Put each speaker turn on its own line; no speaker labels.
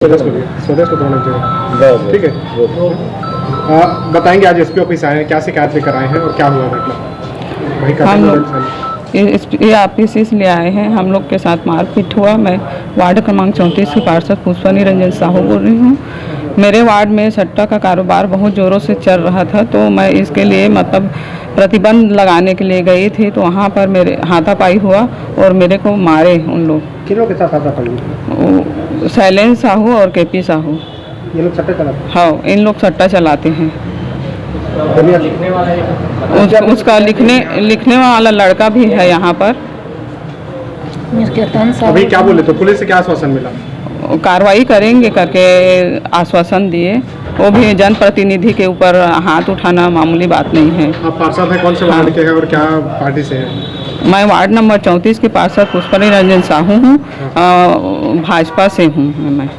स्वदेश को तोड़ना चाहिए। ठीक है, बताएंगे आज एसपी ऑफिस आए हैं, क्या शिकायत लेकर आए हैं और क्या हुआ घटना? वही
हम लोग ये ऑफिस इसलिए आए हैं, हम लोग के साथ मारपीट हुआ। मैं वार्ड क्रमांक 34 की पार्षद पुष्पा निरंजन साहू बोल रही हूँ। मेरे वार्ड में सट्टा का कारोबार बहुत ज़ोरों से चल रहा था, तो मैं इसके लिए मतलब प्रतिबंध लगाने के लिए गई थी, तो वहाँ पर मेरे हाथापाई हुआ और मेरे को मारे उन लोग।
किन लोग के साथ हाथापाई?
शैलेंद्र साहू और केपी साहू।
ये लोग सट्टा चलाते
हाँ, इन लोग सट्टा चलाते हैं।
हैं?
उसका लिखने वाला लड़का भी है यहाँ पर।
अभी क्या बोले तो पुलिस से क्या आश्वासन मिला?
कार्रवाई करेंगे करके आश्वासन दिए। वो भी जनप्रतिनिधि के ऊपर हाथ उठाना मामूली बात नहीं है।
आप पार्षद हैं, कौन से वार्ड के हैं और क्या पार्टी से हैं?
मैं वार्ड नंबर 34 की पार्षद पुष्पा निरंजन साहू हूँ, भाजपा से हूँ मैं।